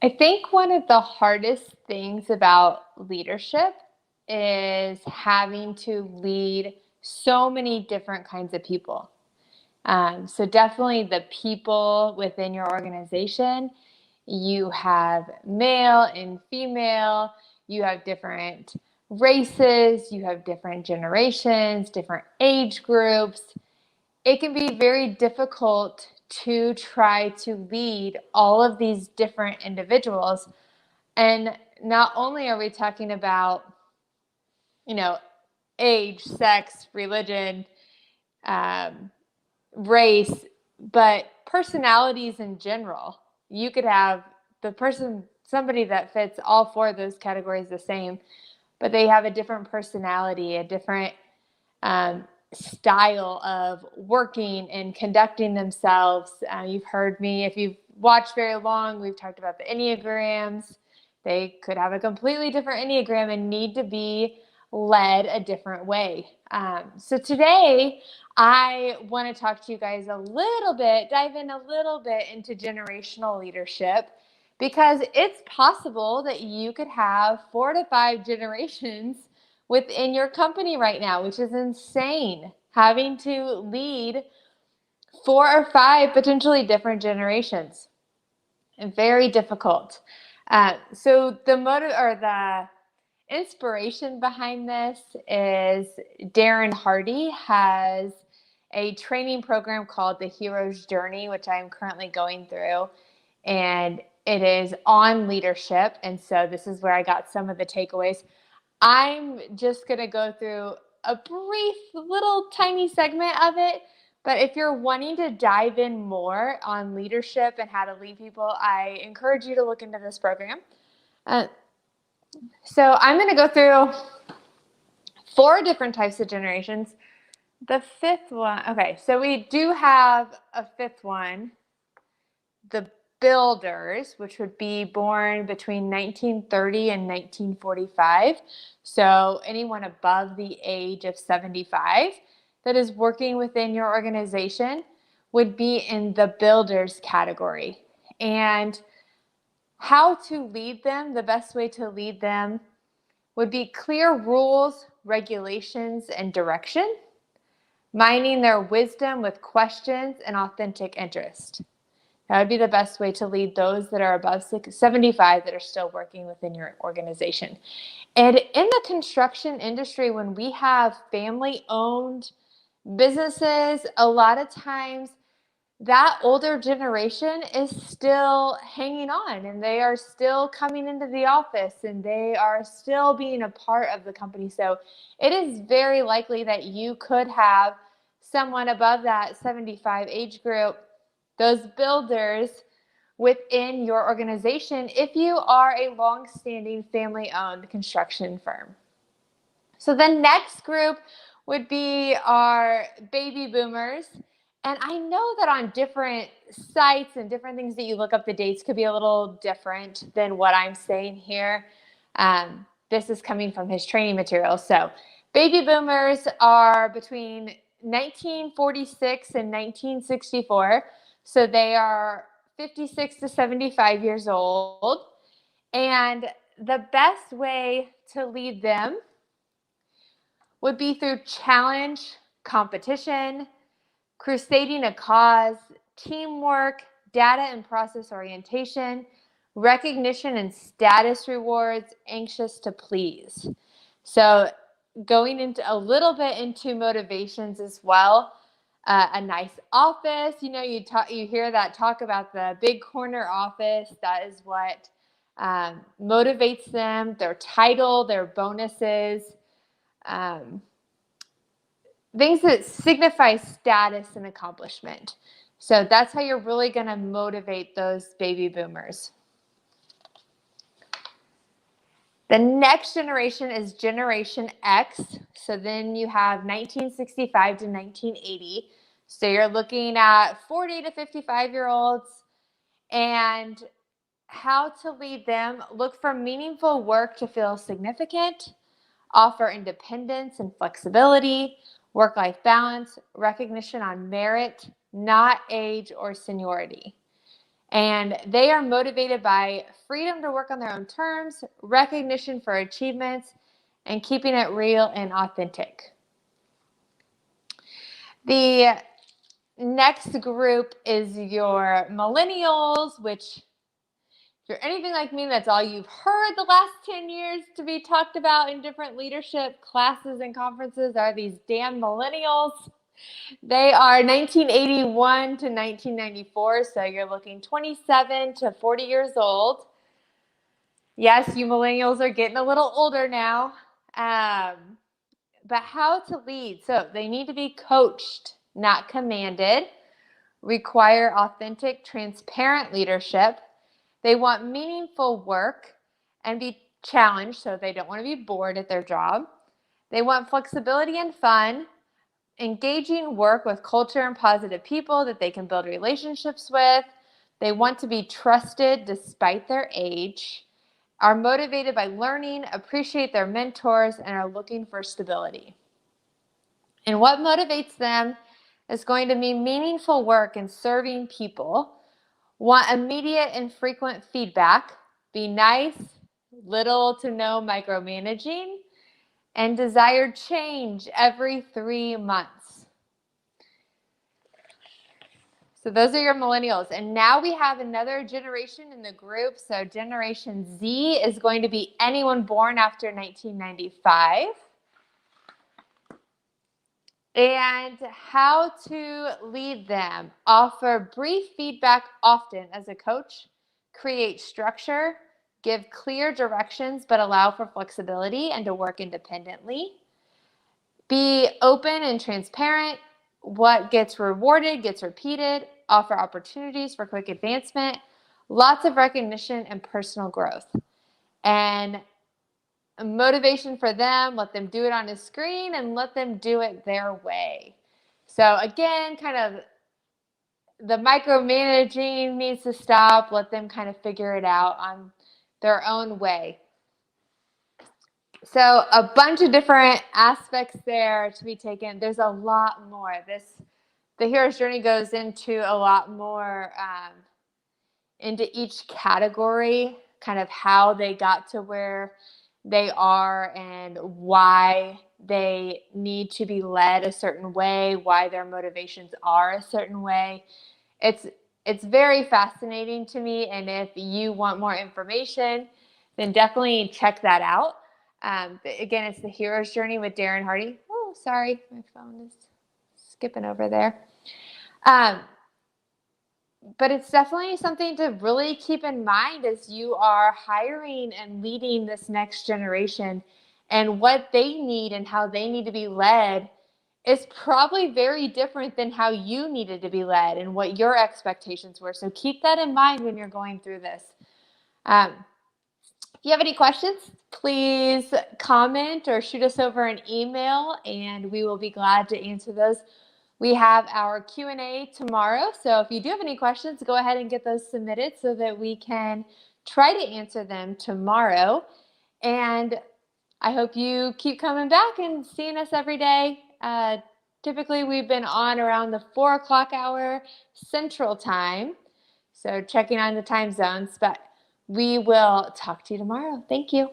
I think one of the hardest things about leadership is having to lead so many different kinds of people. So definitely the people within your organization, you have male and female, you have different races, you have different generations, different age groups. It can be very difficult to try to lead all of these different individuals. And not only are we talking about, you know, age, sex, religion, um, race, but personalities in general. You could have somebody that fits all four of those categories the same, but they have a different personality, a different style of working and conducting themselves. You've heard me, if you've watched very long, we've talked about the Enneagrams. They could have a completely different Enneagram and need to be led a different way. So today, I want to talk to you guys a little bit, dive in a little bit into generational leadership, because it's possible that you could have 4 to 5 generations within your company right now, which is insane. Having to lead 4 or 5 potentially different generations, and very difficult. So the inspiration behind this is Darren Hardy has a training program called The Hero's Journey, which I am currently going through, and it is on leadership. And so this is where I got some of the takeaways. I'm just going to go through a brief little tiny segment of it. But if you're wanting to dive in more on leadership and how to lead people, I encourage you to look into this program. So I'm going to go through 4 different types of generations. The 5th one, okay, so we do have a 5th one, the builders, which would be born between 1930 and 1945. So anyone above the age of 75 that is working within your organization would be in the builders category. And how to lead them, the best way to lead them would be clear rules, regulations, and direction, mining their wisdom with questions and authentic interest. That would be the best way to lead those that are above 75 that are still working within your organization. And in the construction industry, when we have family-owned businesses, a lot of times that older generation is still hanging on, and they are still coming into the office, and they are still being a part of the company. So it is very likely that you could have someone above that 75 age group, those builders within your organization, if you are a long-standing family-owned construction firm. So the next group would be our baby boomers. And I know that on different sites and different things that you look up, the dates could be a little different than what I'm saying here. This is coming from his training materials. So baby boomers are between 1946 and 1964. So they are 56 to 75 years old. And the best way to lead them would be through challenge, competition, crusading a cause, teamwork, data and process orientation, recognition and status rewards, anxious to please. So going into a little bit into motivations as well. A nice office, you hear that talk about the big corner office. That is what motivates them. Their title, their bonuses, things that signify status and accomplishment. So that's how you're really going to motivate those baby boomers. The next generation is Generation X. So then you have 1965 to 1980. So you're looking at 40 to 55-year-olds. And how to lead them: look for meaningful work to feel significant, offer independence and flexibility, work-life balance, recognition on merit, not age or seniority. And they are motivated by freedom to work on their own terms, recognition for achievements, and keeping it real and authentic. The next group is your millennials, which if you're anything like me, that's all you've heard the last 10 years to be talked about in different leadership classes and conferences are these damn millennials. They are 1981 to 1994, so you're looking 27 to 40 years old. Yes, you millennials are getting a little older now. But how to lead? So they need to be coached, not commanded, require authentic, transparent leadership. They want meaningful work and be challenged, so they don't want to be bored at their job. They want flexibility and fun, engaging work with culture and positive people that they can build relationships with. They want to be trusted despite their age, are motivated by learning, appreciate their mentors, and are looking for stability. And what motivates them is going to be meaningful work and serving people, want immediate and frequent feedback, be nice, little to no micromanaging, and desired change every 3 months. So those are your millennials. And now we have another generation in the group. So Generation Z is going to be anyone born after 1995. And how to lead them. Offer brief feedback often as a coach. Create structure. Give clear directions, but allow for flexibility and to work independently. Be open and transparent. What gets rewarded gets repeated. Offer opportunities for quick advancement. Lots of recognition and personal growth. And motivation for them, let them do it on a screen and let them do it their way. So again, kind of the micromanaging needs to stop. Let them kind of figure it out on their own way. So a bunch of different aspects there to be taken. There's a lot more. The hero's journey goes into a lot more into each category, kind of how they got to where they are and why they need to be led a certain way, why their motivations are a certain way. It's very fascinating to me, and if you want more information, then definitely check that out. Again, it's the hero's journey with Darren Hardy. Oh, sorry, my phone is skipping over there. But it's definitely something to really keep in mind as you are hiring and leading this next generation, and what they need and how they need to be led is probably very different than how you needed to be led and what your expectations were. So keep that in mind when you're going through this. If you have any questions, please comment or shoot us over an email, and we will be glad to answer those. We have our Q&A tomorrow, so if you do have any questions, go ahead and get those submitted so that we can try to answer them tomorrow. And I hope you keep coming back and seeing us every day. Typically, we've been on around the 4 o'clock hour Central Time, so checking on the time zones, but we will talk to you tomorrow. Thank you.